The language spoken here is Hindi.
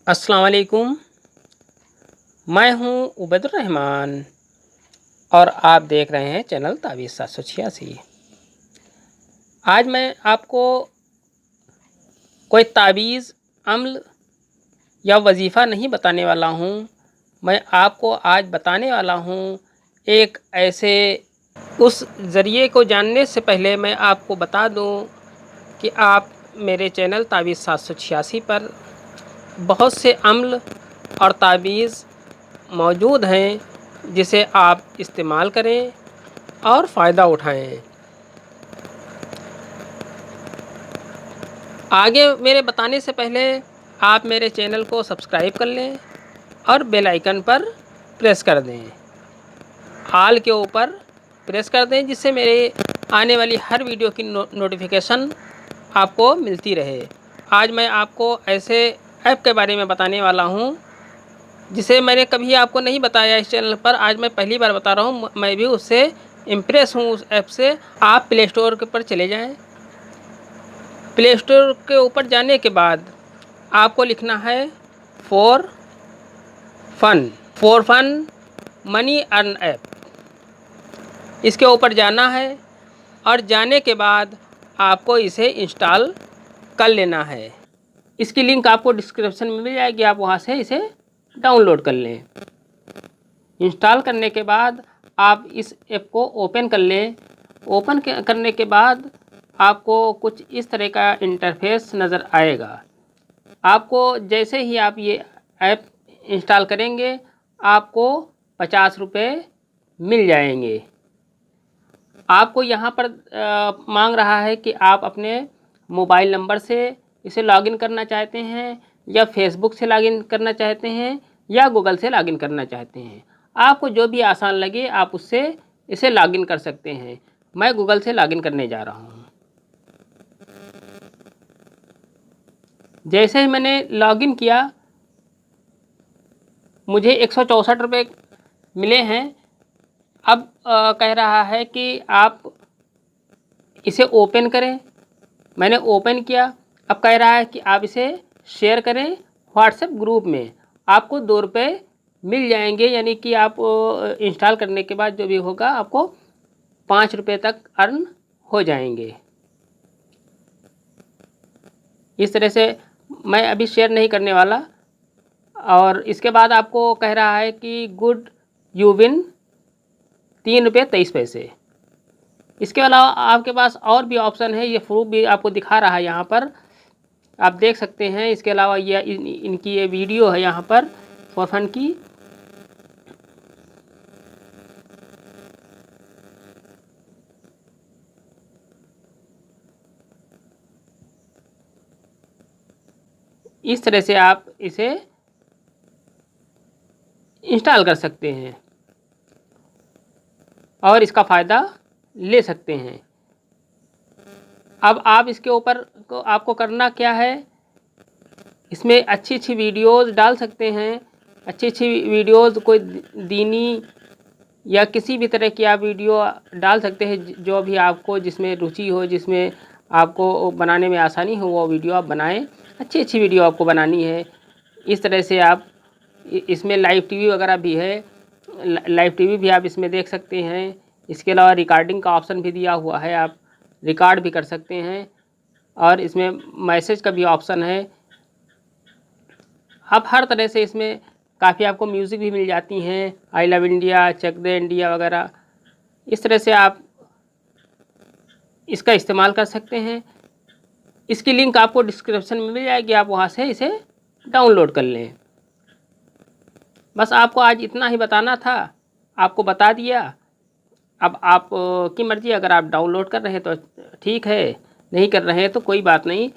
अस्सलाम वालेकुम। मैं हूं उबैदुर रहमान और आप देख रहे हैं चैनल तावीज़ 786। आज मैं आपको कोई तावीज़, अम्ल या वजीफ़ा नहीं बताने वाला हूं। मैं आपको आज बताने वाला हूं एक ऐसे उस ज़रिए को जानने से पहले मैं आपको बता दूं कि आप मेरे चैनल तावीज़ 786 पर बहुत से अम्ल और तावीज़ मौजूद हैं जिसे आप इस्तेमाल करें और फ़ायदा उठाएं। आगे मेरे बताने से पहले आप मेरे चैनल को सब्सक्राइब कर लें और बेल आइकन पर प्रेस कर दें, ऑल के ऊपर प्रेस कर दें, जिससे मेरे आने वाली हर वीडियो की नोटिफिकेशन आपको मिलती रहे। आज मैं आपको ऐसे ऐप के बारे में बताने वाला हूं जिसे मैंने कभी आपको नहीं बताया इस चैनल पर। आज मैं पहली बार बता रहा हूँ। मैं भी उससे इम्प्रेस हूँ, उस ऐप से। आप प्ले स्टोर के ऊपर चले जाएं। प्ले स्टोर के ऊपर जाने के बाद आपको लिखना है for fun money earn app. इसके ऊपर जाना है और जाने के बाद आपको इसे इंस्टॉल कर लेना है। इसकी लिंक आपको डिस्क्रिप्शन में मिल जाएगी, आप वहाँ से इसे डाउनलोड कर लें। इंस्टॉल करने के बाद आप इस ऐप को ओपन कर लें। ओपन करने के बाद आपको कुछ इस तरह का इंटरफेस नज़र आएगा। आपको जैसे ही आप ये ऐप इंस्टॉल करेंगे आपको 50 रुपये मिल जाएंगे। आपको यहाँ पर मांग रहा है कि आप अपने मोबाइल नंबर से इसे लॉगिन करना चाहते हैं या फेसबुक से लॉगिन करना चाहते हैं या गूगल से लॉगिन करना चाहते हैं। आपको जो भी आसान लगे आप उससे इसे लॉगिन कर सकते हैं। मैं गूगल से लॉगिन करने जा रहा हूँ। जैसे ही मैंने लॉगिन किया मुझे 164 रुपये मिले हैं। अब कह रहा है कि आप इसे ओपन करें। मैंने ओपन किया। अब कह रहा है कि आप इसे शेयर करें व्हाट्सएप ग्रुप में। आपको 2 रुपये मिल जाएंगे, यानी कि आप इंस्टॉल करने के बाद जो भी होगा आपको 5 रुपये तक अर्न हो जाएंगे। इस तरह से मैं अभी शेयर नहीं करने वाला। और इसके बाद आपको कह रहा है कि गुड यू विन 3 रुपये 23 पैसे। इसके अलावा आपके पास और भी ऑप्शन है। ये प्रूफ भी आपको दिखा रहा है यहाँ पर, आप देख सकते हैं। इसके अलावा ये इनकी ये वीडियो है यहाँ पर फॉर फन की। इस तरह से आप इसे इंस्टॉल कर सकते हैं और इसका फ़ायदा ले सकते हैं। अब आप इसके ऊपर आपको करना क्या है, इसमें अच्छी अच्छी वीडियोज़ डाल सकते हैं। अच्छी अच्छी वीडियोज़ कोई दीनी या किसी भी तरह की आप वीडियो डाल सकते हैं, जो भी आपको जिसमें रुचि हो, जिसमें आपको बनाने में आसानी हो, वो वीडियो आप बनाएं। अच्छी अच्छी वीडियो आपको बनानी है। इस तरह से आप इसमें लाइव टीवी वगैरह भी है। लाइव टीवी भी आप इसमें देख सकते हैं। इसके अलावा रिकॉर्डिंग का ऑप्शन भी दिया हुआ है, आप रिकॉर्ड भी कर सकते हैं। और इसमें मैसेज का भी ऑप्शन है। आप हर तरह से इसमें काफ़ी आपको म्यूज़िक भी मिल जाती हैं, I love India, Chak De India वगैरह। इस तरह से आप इसका इस्तेमाल कर सकते हैं। इसकी लिंक आपको डिस्क्रिप्शन में मिल जाएगी, आप वहाँ से इसे डाउनलोड कर लें। बस आपको आज इतना ही बताना था, आपको बता दिया। अब आप की मर्ज़ी, अगर आप डाउनलोड कर रहे हैं तो ठीक है, नहीं कर रहे हैं तो कोई बात नहीं।